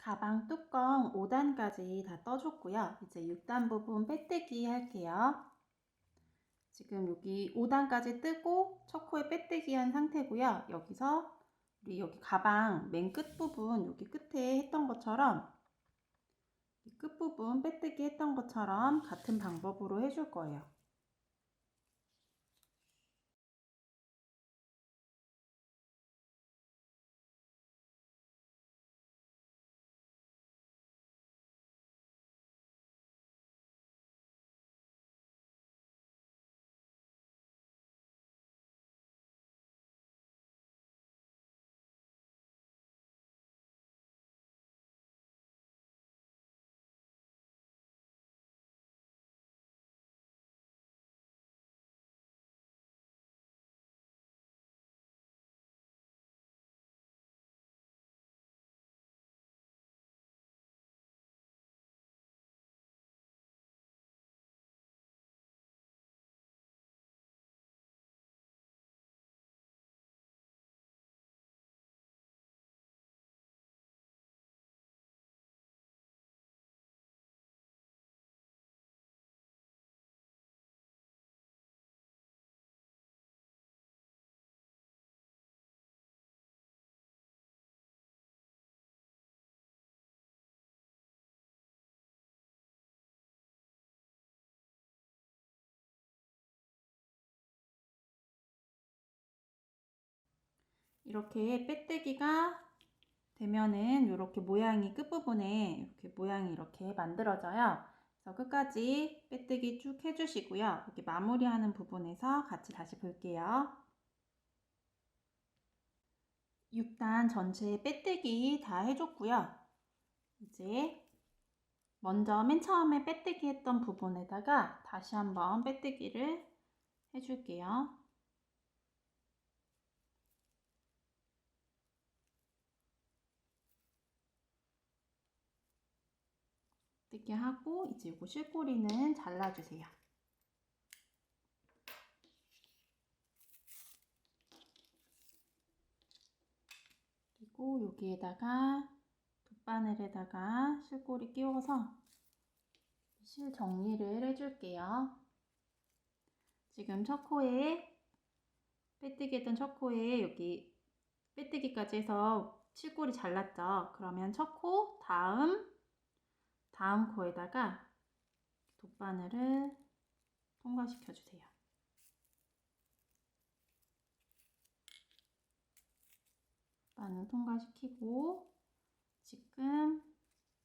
가방 뚜껑 5단까지 다 떠줬고요. 이제 6단 부분 빼뜨기 할게요. 지금 여기 5단까지 뜨고 첫 코에 빼뜨기 한 상태고요. 여기서 우리 여기 가방 맨 끝부분 여기 끝에 했던 것처럼 끝부분 빼뜨기 했던 것처럼 같은 방법으로 해줄 거예요. 이렇게 빼뜨기가 되면은 이렇게 모양이 끝부분에 이렇게 모양이 이렇게 만들어져요. 그래서 끝까지 빼뜨기 쭉 해주시고요. 이렇게 마무리하는 부분에서 같이 다시 볼게요. 6단 전체 빼뜨기 다 해줬고요. 이제 먼저 맨 처음에 빼뜨기 했던 부분에다가 다시 한번 빼뜨기를 해줄게요. 빼뜨기 하고 이제 이거 실꼬리는 잘라주세요. 그리고 여기에다가 돗바늘에다가 실꼬리 끼워서 실 정리를 해줄게요. 지금 첫 코에 빼뜨기 했던 첫 코에 여기 빼뜨기까지 해서 실꼬리 잘랐죠. 그러면 첫 코 다음 코에다가 돗바늘을 통과시켜 주세요. 돗바늘 통과시키고 지금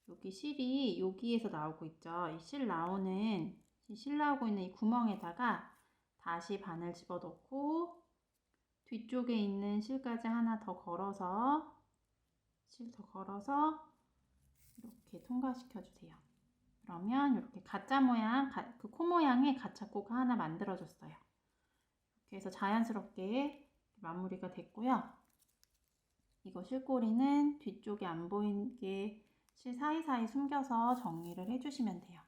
여기 실이 여기에서 나오고 있죠. 이 실 나오고 있는 이 구멍에다가 다시 바늘 집어넣고 뒤쪽에 있는 실까지 하나 더 걸어서 이렇게 통과시켜 주세요. 그러면 이렇게 가짜 모양, 그 코 모양의 가짜 코가 하나 만들어졌어요. 이렇게 해서 자연스럽게 마무리가 됐고요. 이거 실꼬리는 뒤쪽에 안 보이게 실 사이사이 숨겨서 정리를 해주시면 돼요.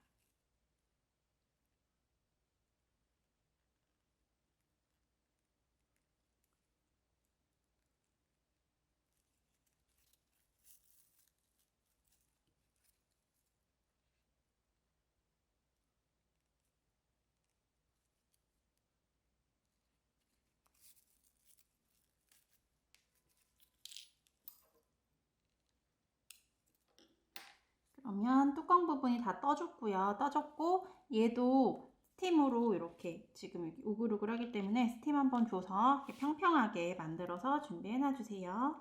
그러면 뚜껑 부분이 다 떠졌고요. 떠졌고 얘도 스팀으로 이렇게 지금 우글우글하기 때문에 스팀 한번 줘서 이렇게 평평하게 만들어서 준비해 놔주세요.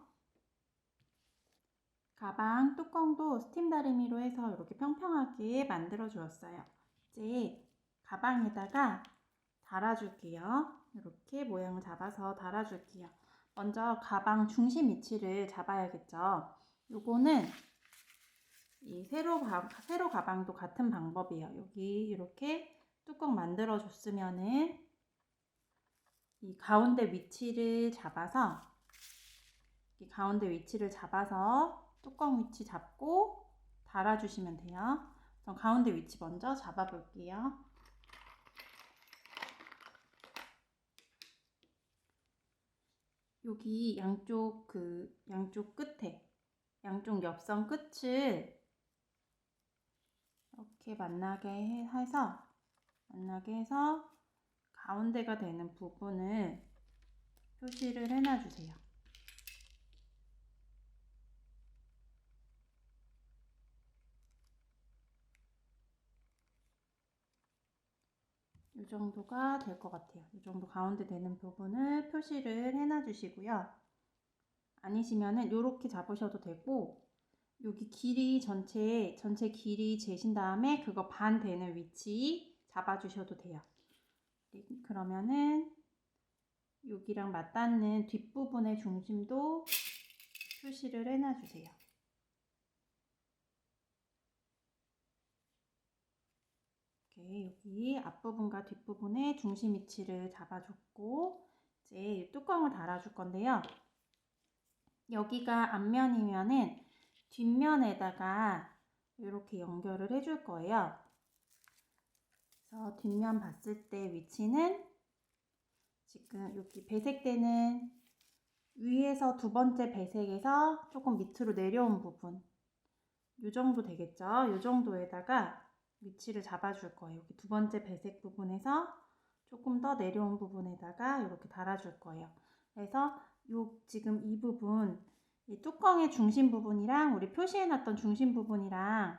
가방 뚜껑도 스팀 다리미로 해서 이렇게 평평하게 만들어 주었어요. 이제 가방에다가 달아줄게요. 이렇게 모양을 잡아서 달아줄게요. 먼저 가방 중심 위치를 잡아야겠죠. 요거는 이 세로 가방도 같은 방법이에요. 여기 이렇게 뚜껑 만들어 줬으면은 이 가운데 위치를 잡아서 뚜껑 위치 잡고 달아주시면 돼요. 그럼 가운데 위치 먼저 잡아 볼게요. 여기 양쪽 끝에 양쪽 옆선 끝을 이렇게 만나게 해서 가운데가 되는 부분을 표시를 해놔주세요. 이 정도가 될 것 같아요. 이 정도 가운데 되는 부분을 표시를 해놔주시고요. 아니시면은 이렇게 잡으셔도 되고, 여기 길이 전체 길이 재신 다음에 그거 반 되는 위치 잡아주셔도 돼요. 그러면은 여기랑 맞닿는 뒷부분의 중심도 표시를 해놔주세요. 이렇게 여기 앞부분과 뒷부분의 중심 위치를 잡아줬고, 이제 뚜껑을 달아줄 건데요. 여기가 앞면이면은 뒷면에다가 이렇게 연결을 해줄 거예요. 그래서 뒷면 봤을 때 위치는 지금 여기 배색되는 위에서 두 번째 배색에서 조금 밑으로 내려온 부분, 이 정도 되겠죠? 이 정도에다가 위치를 잡아줄 거예요. 여기 두 번째 배색 부분에서 조금 더 내려온 부분에다가 이렇게 달아줄 거예요. 그래서 지금 이 부분, 이 뚜껑의 중심 부분이랑 우리 표시해놨던 중심 부분이랑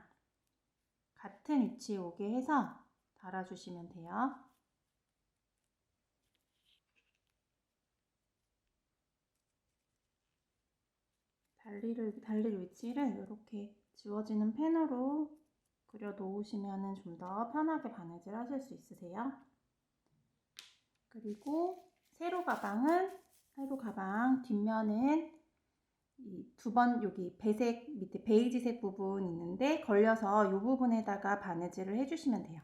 같은 위치에 오게 해서 달아주시면 돼요. 달릴 위치를 이렇게 지워지는 펜으로 그려 놓으시면 좀 더 편하게 바느질 하실 수 있으세요. 그리고 세로 가방 뒷면은 이 두 번 여기 배색 밑에 베이지색 부분 있는데 걸려서 이 부분에다가 바느질을 해주시면 돼요.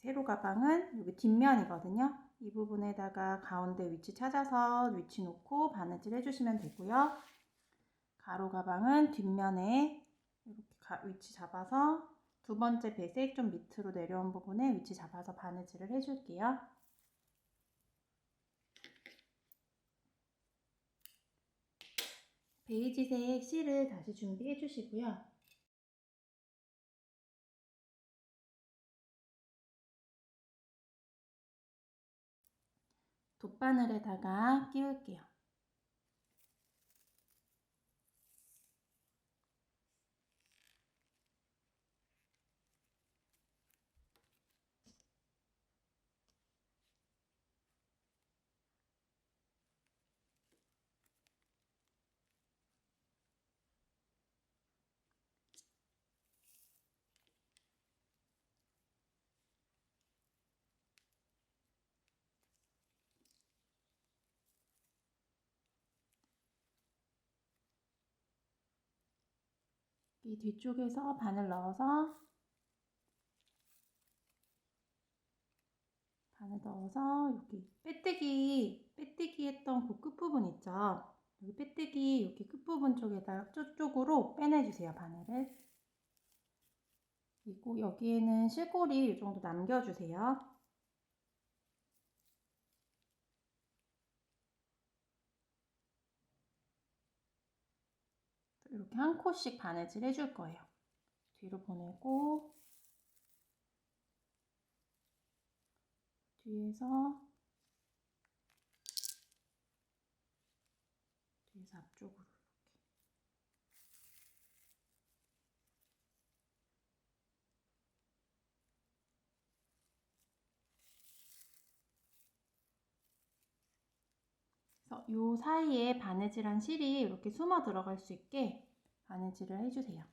세로 가방은 여기 뒷면이거든요. 이 부분에다가 가운데 위치 찾아서 위치 놓고 바느질 해주시면 되고요. 가로 가방은 뒷면에 이렇게 위치 잡아서 두 번째 배색 좀 밑으로 내려온 부분에 위치 잡아서 바느질을 해줄게요. 베이지색 실을 다시 준비해 주시고요. 돗바늘에다가 끼울게요. 이 뒤쪽에서 바늘 넣어서 여기 빼뜨기 했던 그 끝부분 있죠? 여기 빼뜨기 여기 끝부분 쪽에다 쪽으로 빼내주세요, 바늘을. 그리고 여기에는 실고리 이 정도 남겨주세요. 이렇게 한 코씩 바느질 해줄 거예요. 뒤로 보내고 뒤에서 앞쪽으로 그래서 요 사이에 바느질한 실이 이렇게 숨어 들어갈 수 있게 바느질을 해주세요.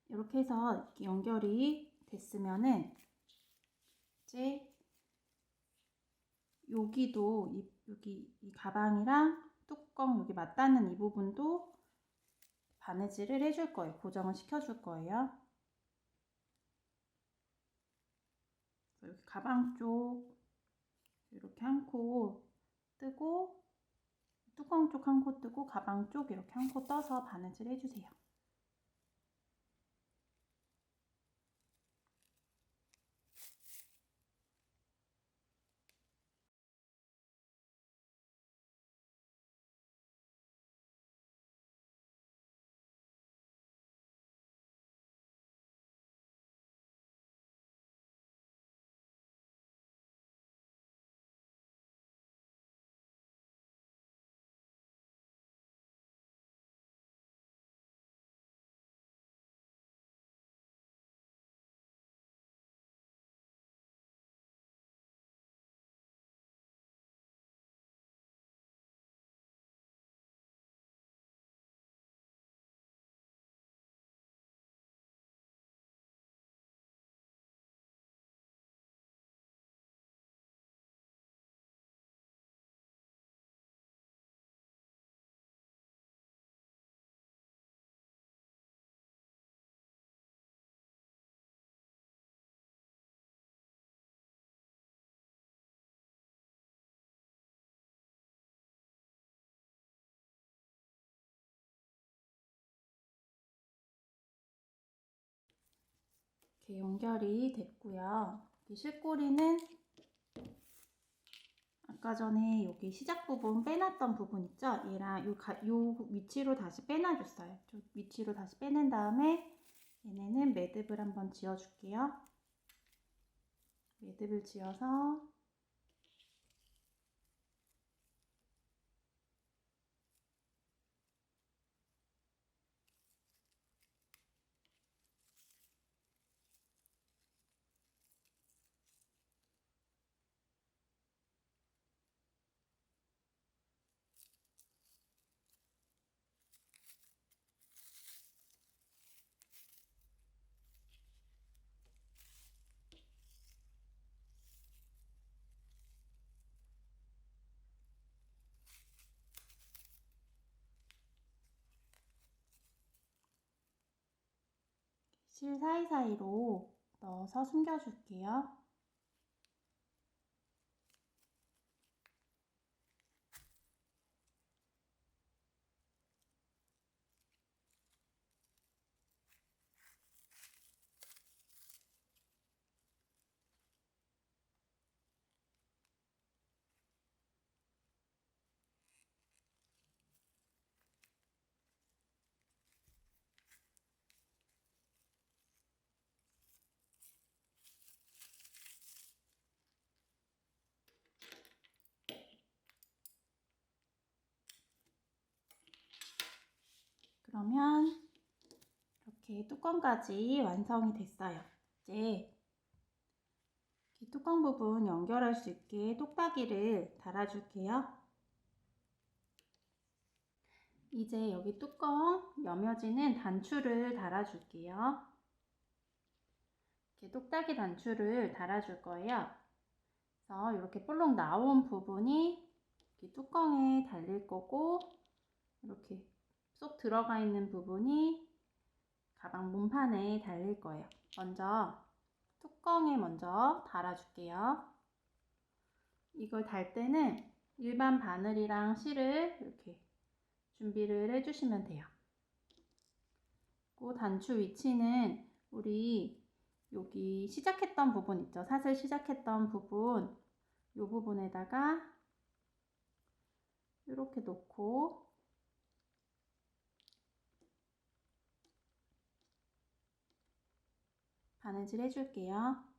이렇게 해서 이렇게 연결이 됐으면은 이제 여기도 여기 이 가방이랑 뚜껑 여기 맞닿는 이 부분도 바느질을 해줄 거예요. 고정을 시켜줄 거예요. 여기 가방 쪽 이렇게 한 코 뜨고 뚜껑 쪽 한 코 뜨고 가방 쪽 이렇게 한 코 떠서 바느질 해주세요. 이렇게 연결이 됐고요. 이 실꼬리는 아까 전에 여기 시작 부분 빼놨던 부분 있죠? 얘랑 요 위치로 다시 빼놔줬어요. 저 위치로 다시 빼낸 다음에 얘네는 매듭을 한번 지어줄게요. 매듭을 지어서 실 사이사이로 넣어서 숨겨줄게요. 그러면 이렇게 뚜껑까지 완성이 됐어요. 이제 이 뚜껑 부분 연결할 수 있게 똑딱이를 달아줄게요. 이제 여기 뚜껑 여며지는 단추를 달아줄게요. 이렇게 똑딱이 단추를 달아줄 거예요. 그래서 이렇게 볼록 나온 부분이 이렇게 뚜껑에 달릴 거고, 이렇게 쏙 들어가 있는 부분이 가방 문판에 달릴 거예요. 먼저 뚜껑에 먼저 달아줄게요. 이걸 달 때는 일반 바늘이랑 실을 이렇게 준비를 해주시면 돼요. 그 단추 위치는 우리 여기 시작했던 부분 있죠? 사슬 시작했던 부분, 이 부분에다가 이렇게 놓고 바느질 해줄게요.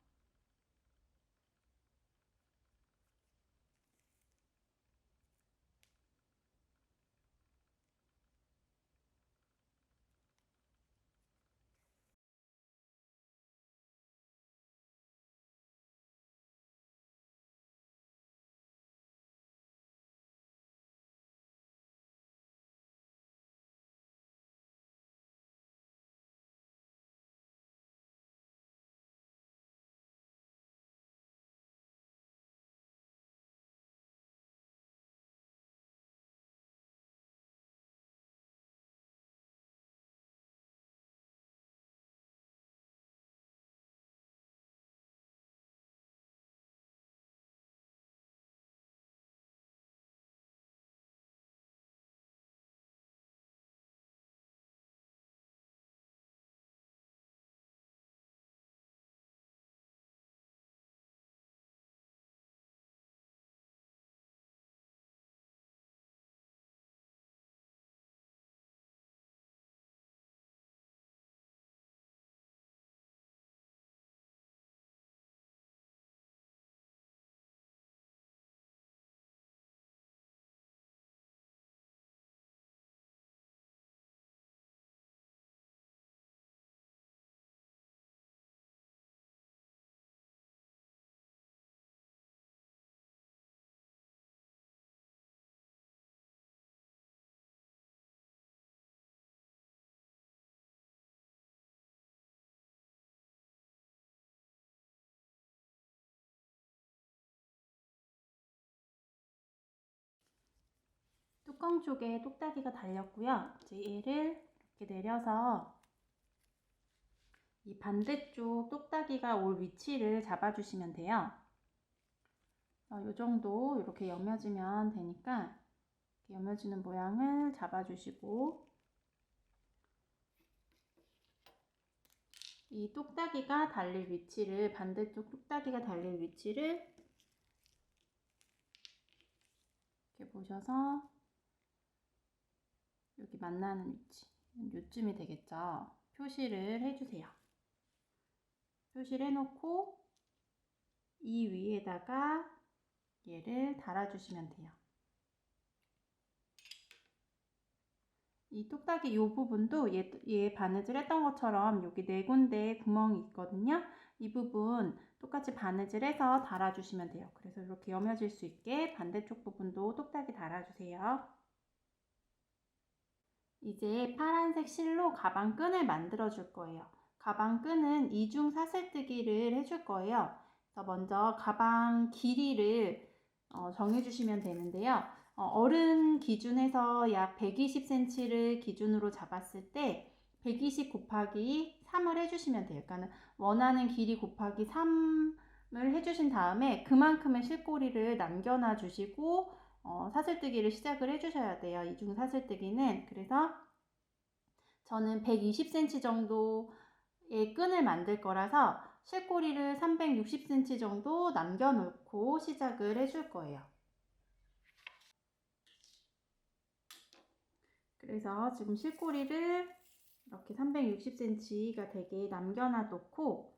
뚜껑 쪽에 똑딱이가 달렸고요. 이제 얘를 이렇게 내려서 이 반대쪽 똑딱이가 올 위치를 잡아주시면 돼요. 이 정도 이렇게 여며지면 되니까 이렇게 여며지는 모양을 잡아주시고, 이 똑딱이가 달릴 위치를, 반대쪽 똑딱이가 달릴 위치를 이렇게 보셔서 여기 만나는 위치, 요쯤이 되겠죠. 표시를 해주세요. 표시를 해놓고 이 위에다가 얘를 달아주시면 돼요. 이 똑딱이 요 부분도 얘 바느질 했던 것처럼 여기 4군데 구멍이 있거든요. 이 부분 똑같이 바느질해서 달아주시면 돼요. 그래서 이렇게 여며질 수 있게 반대쪽 부분도 똑딱이 달아주세요. 이제 파란색 실로 가방 끈을 만들어 줄 거예요. 가방 끈은 이중 사슬뜨기를 해줄 거예요. 그래서 먼저 가방 길이를 정해주시면 되는데요. 어른 기준에서 약 120cm를 기준으로 잡았을 때 120 곱하기 3을 해주시면 돼요. 그러니까 원하는 길이 곱하기 3을 해주신 다음에 그만큼의 실꼬리를 남겨놔 주시고 사슬뜨기를 시작을 해주셔야 돼요. 이중 사슬뜨기는. 그래서 저는 120cm 정도의 끈을 만들 거라서 실꼬리를 360cm 정도 남겨놓고 시작을 해줄 거예요. 그래서 지금 실꼬리를 이렇게 360cm가 되게 남겨놔 놓고,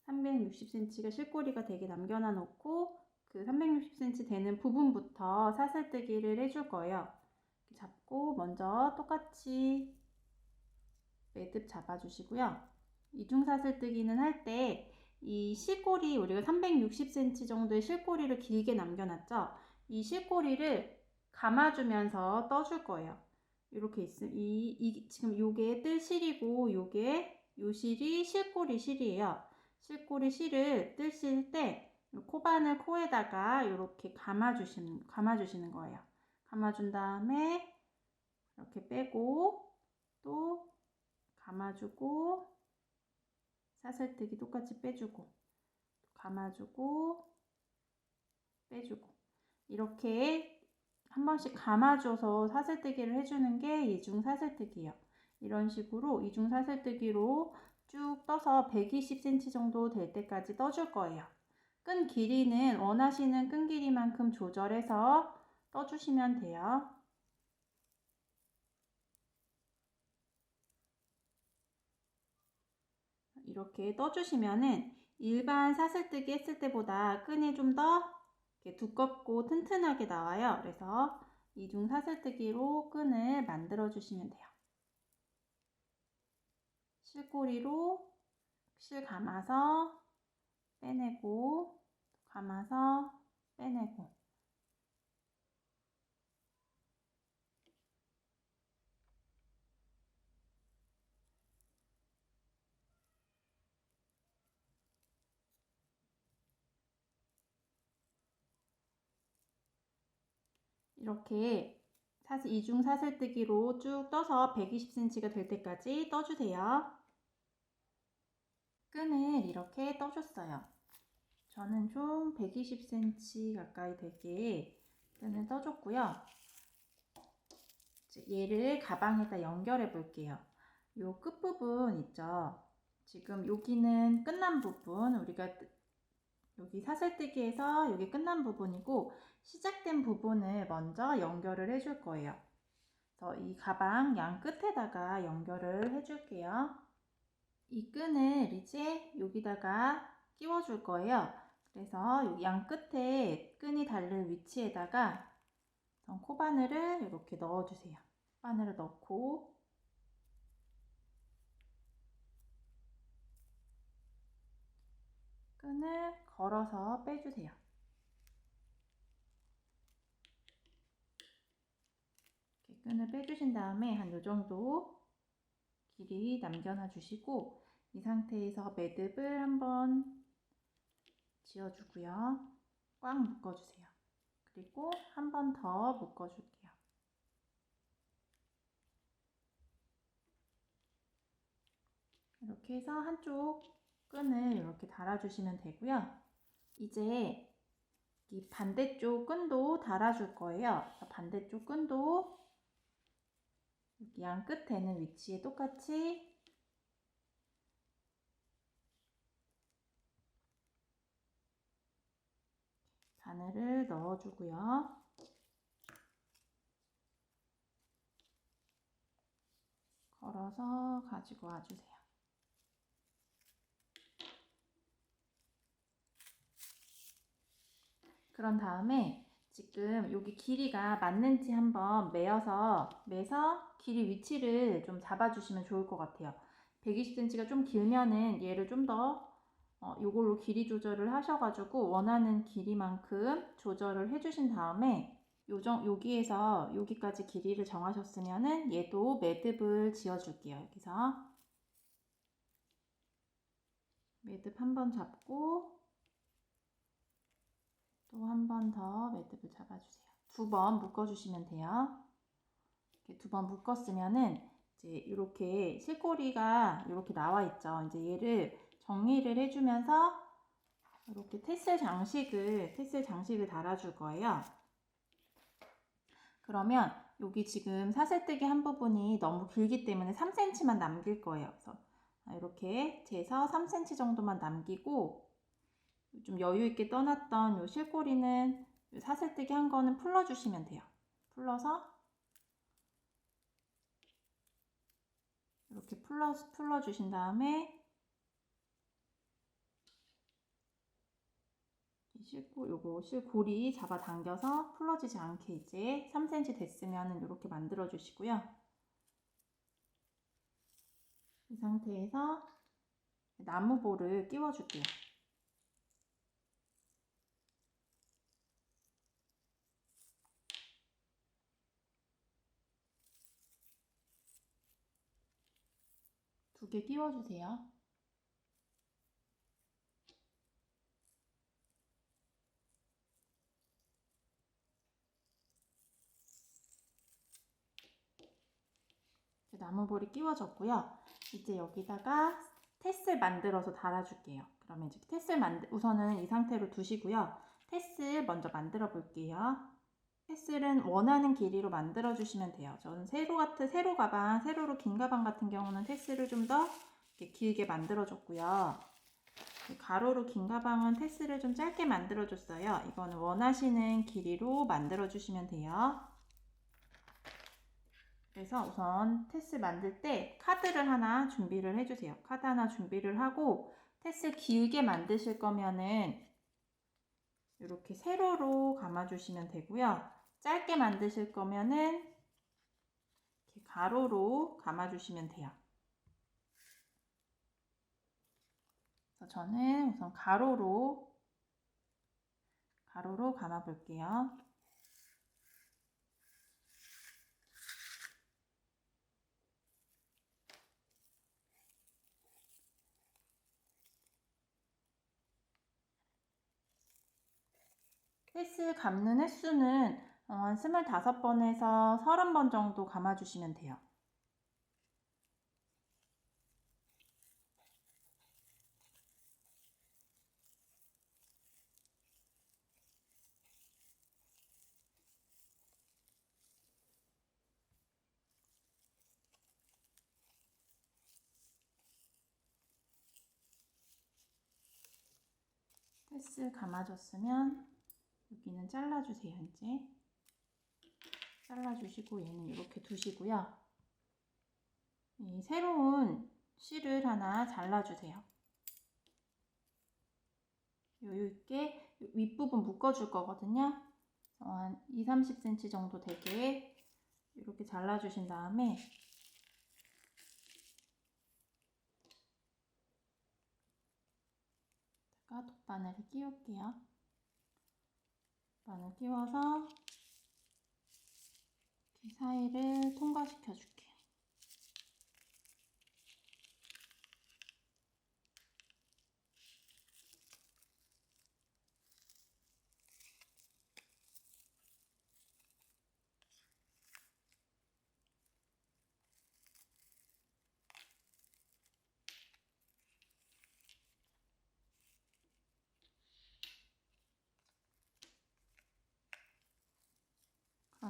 360cm가 실꼬리가 되게 남겨놔 놓고 그 360cm 되는 부분부터 사슬뜨기를 해줄 거예요. 이렇게 잡고 먼저 똑같이 매듭 잡아주시고요. 이중사슬뜨기는 할 때 이 실꼬리, 우리가 360cm 정도의 실꼬리를 길게 남겨놨죠. 이 실꼬리를 감아주면서 떠줄 거예요. 이렇게 있음. 지금 요게 뜰 실이고 요게 요 실이 실꼬리 실이에요. 실꼬리 실을 뜨실 때 코바늘 코에다가 이렇게 감아주시는 거예요. 감아준 다음에 이렇게 빼고 또 감아주고 사슬뜨기 똑같이 빼주고 감아주고 빼주고 이렇게 한 번씩 감아줘서 사슬뜨기를 해주는 게 이중 사슬뜨기예요. 이런 식으로 이중 사슬뜨기로 쭉 떠서 120cm 정도 될 때까지 떠줄 거예요. 끈 길이는 원하시는 끈 길이만큼 조절해서 떠주시면 돼요. 이렇게 떠주시면은 일반 사슬뜨기 했을 때보다 끈이 좀 더 두껍고 튼튼하게 나와요. 그래서 이중 사슬뜨기로 끈을 만들어 주시면 돼요. 실꼬리로 실 감아서 빼내고 감아서 빼내고 이렇게 이중 사슬뜨기로 쭉 떠서 120cm가 될 때까지 떠주세요. 끈을 이렇게 떠줬어요. 저는 좀 120cm 가까이 되게 끈을 떠줬고요. 얘를 가방에다 연결해 볼게요. 요 끝부분 있죠? 지금 여기는 끝난 부분, 우리가 여기 사슬뜨기에서 여기 끝난 부분이고 시작된 부분을 먼저 연결을 해줄 거예요. 그래서 이 가방 양 끝에다가 연결을 해줄게요. 이 끈을 이제 여기다가 끼워줄 거예요. 그래서 여기 양 끝에 끈이 닿을 위치에다가 코바늘을 이렇게 넣어주세요. 코바늘을 넣고 끈을 걸어서 빼주세요. 이렇게 끈을 빼주신 다음에 한 요 정도 길이 남겨놔 주시고 이 상태에서 매듭을 한번 지어주고요. 꽉 묶어주세요. 그리고 한 번 더 묶어줄게요. 이렇게 해서 한쪽 끈을 이렇게 달아주시면 되고요. 이제 이 반대쪽 끈도 달아줄 거예요. 반대쪽 끈도 여기 양 끝 되는 위치에 똑같이 바늘을 넣어주고요. 걸어서 가지고 와주세요. 그런 다음에 지금 여기 길이가 맞는지 한번 매서 길이 위치를 좀 잡아주시면 좋을 것 같아요. 120cm가 좀 길면은 얘를 좀 더 요걸로 길이 조절을 하셔가지고 원하는 길이만큼 조절을 해주신 다음에 여기에서 여기까지 길이를 정하셨으면은 얘도 매듭을 지어줄게요. 여기서 매듭 한 번 잡고 또 한 번 더 매듭을 잡아주세요. 2번 묶어주시면 돼요. 이렇게 2번 묶었으면은 이제 이렇게 실꼬리가 이렇게 나와 있죠. 이제 얘를 정리를 해주면서 이렇게 테슬 장식을 달아줄 거예요. 그러면 여기 지금 사슬뜨기 한 부분이 너무 길기 때문에 3cm만 남길 거예요. 그래서 이렇게 재서 3cm 정도만 남기고 좀 여유 있게 떠났던 요 실꼬리는 사슬뜨기 한 거는 풀어주시면 돼요. 풀러서 이렇게 풀어주신 다음에 요거 실고리 잡아당겨서 풀어지지 않게 이제 3cm 됐으면 이렇게 만들어 주시고요. 이 상태에서 나무볼을 끼워 줄게요. 두 개 끼워 주세요. 나무볼이 끼워졌고요. 이제 여기다가 테슬 만들어서 달아줄게요. 그러면 이제 우선은 이 상태로 두시고요. 테슬 먼저 만들어 볼게요. 테슬은 원하는 길이로 만들어 주시면 돼요. 저는 세로로 긴 가방 같은 경우는 테슬을 좀 더 길게 만들어 줬고요. 가로로 긴 가방은 테슬을 좀 짧게 만들어 줬어요. 이거는 원하시는 길이로 만들어 주시면 돼요. 그래서 우선 테슬 만들 때 카드를 하나 준비를 해주세요. 카드 하나 준비를 하고 테슬 길게 만드실 거면은 이렇게 세로로 감아주시면 되고요. 짧게 만드실 거면은 이렇게 가로로 감아주시면 돼요. 그래서 저는 우선 가로로 감아 볼게요. 테슬 감는 횟수는 한 25번에서 30번 정도 감아주시면 돼요. 테슬 감아줬으면 여기는 잘라주세요. 이제 잘라주시고 얘는 이렇게 두시고요. 이 새로운 실을 하나 잘라주세요. 여유있게 윗부분 묶어줄 거거든요. 한 20-30cm 정도 되게 이렇게 잘라주신 다음에 돗바늘을 끼울게요. 바늘 끼워서 이렇게 사이를 통과시켜 줄게요.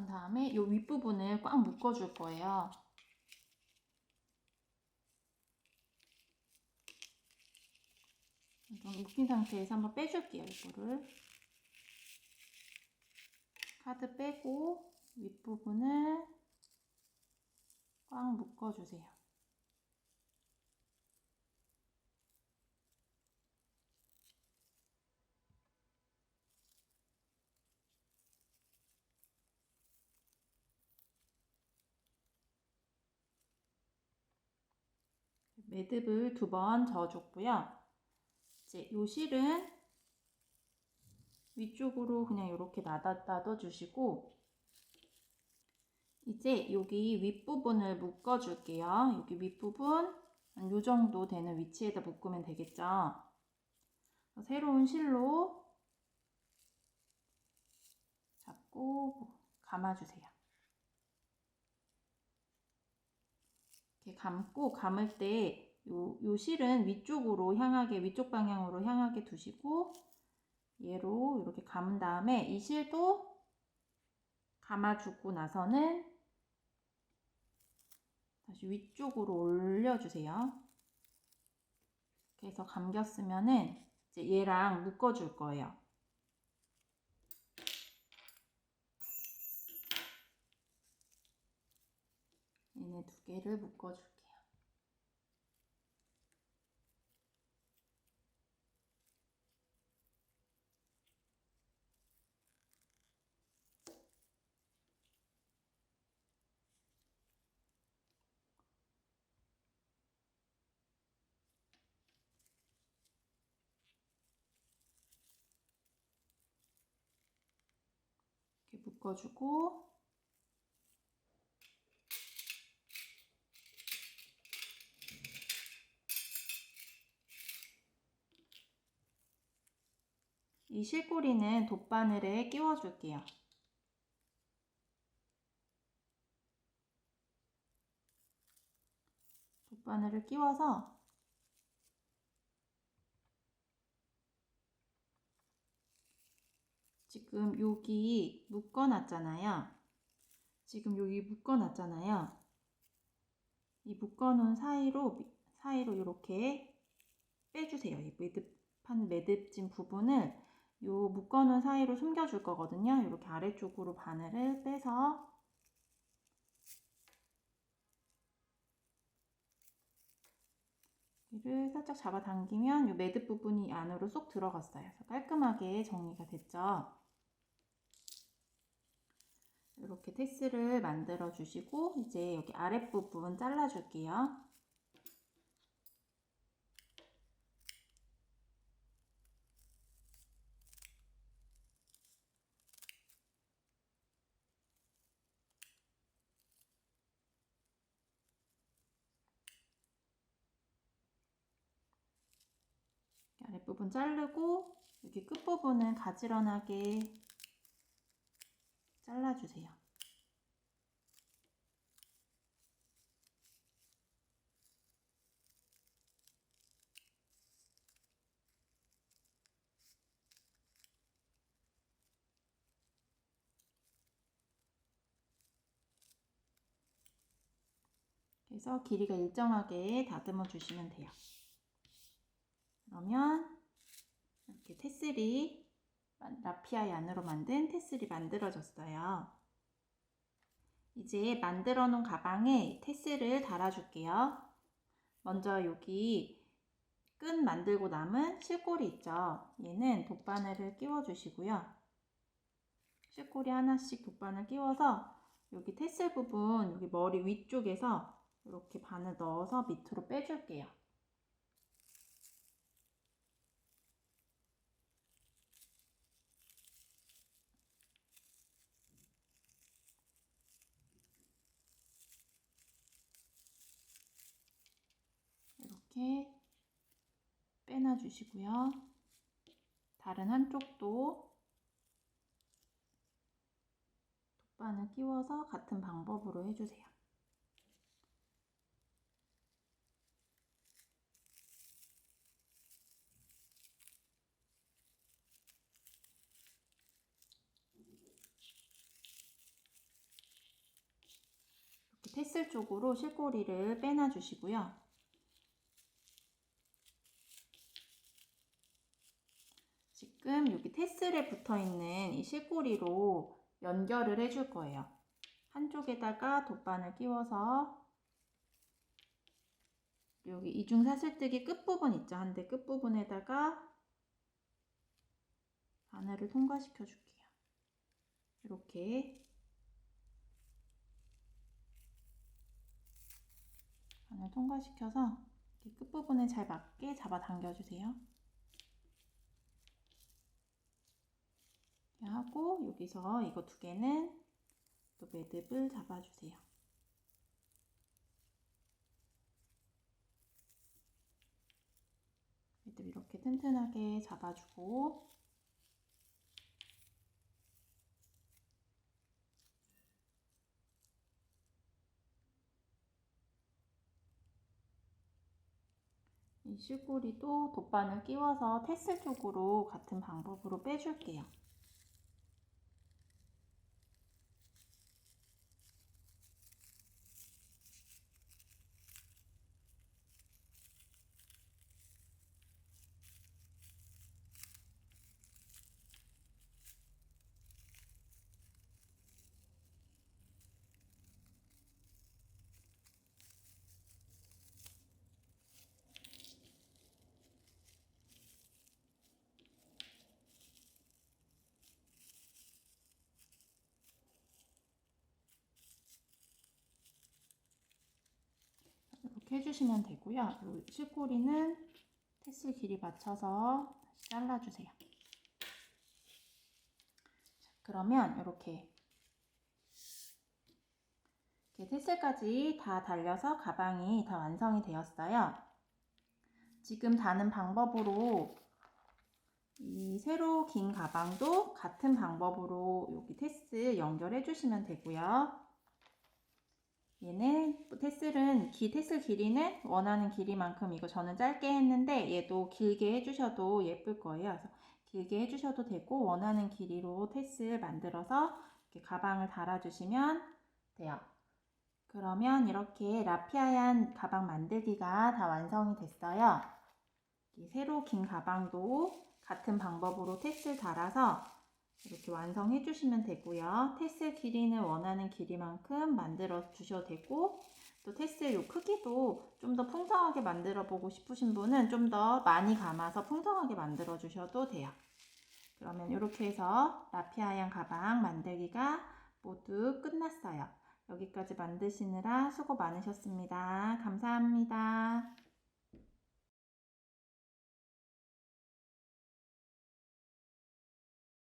그런 다음에 이 윗부분을 꽉 묶어줄 거예요. 좀 묶인 상태에서 한번 빼줄게요. 이거를 카드 빼고 윗부분을 꽉 묶어주세요. 매듭을 2번 저어줬고요. 이제 요 실은 위쪽으로 그냥 이렇게 놔둬주시고 이제 여기 윗부분을 묶어줄게요. 여기 윗부분 한 요 정도 되는 위치에다 묶으면 되겠죠. 새로운 실로 잡고 감아주세요. 이렇게 감고 감을 때 요 실은 위쪽으로 향하게, 위쪽 방향으로 향하게 두시고 얘로 이렇게 감은 다음에 이 실도 감아주고 나서는 다시 위쪽으로 올려주세요. 이렇게 해서 감겼으면은 이제 얘랑 묶어줄 거예요. 얘네 2개를 묶어줄게요. 이렇게 묶어주고 이 실꼬리는 돗바늘에 끼워줄게요. 돗바늘을 끼워서 지금 여기 묶어놨잖아요. 이 묶어놓은 사이로 이렇게 빼주세요. 이 매듭진 부분을 요 묶어놓은 사이로 숨겨줄 거거든요. 이렇게 아래쪽으로 바늘을 빼서 이를 살짝 잡아당기면 이 매듭 부분이 안으로 쏙 들어갔어요. 그래서 깔끔하게 정리가 됐죠. 이렇게 테스를 만들어 주시고 이제 여기 아랫부분 잘라 줄게요. 아랫부분 자르고 여기 끝부분은 가지런하게 잘라주세요. 그래서 길이가 일정하게 다듬어 주시면 돼요. 그러면 이렇게 테슬이 라피아 얀으로 만든 테슬이 만들어졌어요. 이제 만들어 놓은 가방에 테슬을 달아줄게요. 먼저 여기 끈 만들고 남은 실꼬리 있죠. 얘는 돗바늘을 끼워 주시고요. 실꼬리 하나씩 돗바늘 끼워서 여기 테슬 부분, 여기 머리 위쪽에서 이렇게 바늘 넣어서 밑으로 빼줄게요. 이렇게 빼놔 주시고요. 다른 한쪽도 돗바늘 끼워서 같은 방법으로 해주세요. 테슬 쪽으로 실꼬리를 빼놔 주시고요. 지금 여기 테슬에 붙어 있는 이 실꼬리로 연결을 해줄 거예요. 한쪽에다가 돗바늘 끼워서 여기 이중 사슬뜨기 끝부분 있죠? 한대 끝부분에다가 바늘을 통과시켜 줄게요. 이렇게 바늘 통과시켜서 이렇게 끝부분에 잘 맞게 잡아 당겨주세요. 이렇게 하고 여기서 이거 두 개는 또 매듭을 잡아주세요. 매듭 이렇게 튼튼하게 잡아주고 이 실꼬리도 돗바늘 끼워서 테슬 쪽으로 같은 방법으로 빼줄게요. 이렇게 해주시면 되고요. 이 실꼬리는 테슬 길이 맞춰서 다시 잘라주세요. 그러면 이렇게 테슬까지 다 달려서 가방이 다 완성이 되었어요. 지금 다는 방법으로 이 세로 긴 가방도 같은 방법으로 여기 테슬 연결해 주시면 되고요. 얘는 테슬은 테슬 길이는 원하는 길이만큼, 이거 저는 짧게 했는데 얘도 길게 해주셔도 예쁠 거예요. 그래서 길게 해주셔도 되고 원하는 길이로 테슬 만들어서 이렇게 가방을 달아주시면 돼요. 그러면 이렇게 라피아얀 가방 만들기가 다 완성이 됐어요. 이 세로 긴 가방도 같은 방법으로 테슬 달아서 이렇게 완성해 주시면 되고요. 테슬 길이는 원하는 길이만큼 만들어 주셔도 되고, 또 테슬 요 크기도 좀 더 풍성하게 만들어 보고 싶으신 분은 좀 더 많이 감아서 풍성하게 만들어 주셔도 돼요. 그러면 이렇게 해서 라피아얀 가방 만들기가 모두 끝났어요. 여기까지 만드시느라 수고 많으셨습니다. 감사합니다.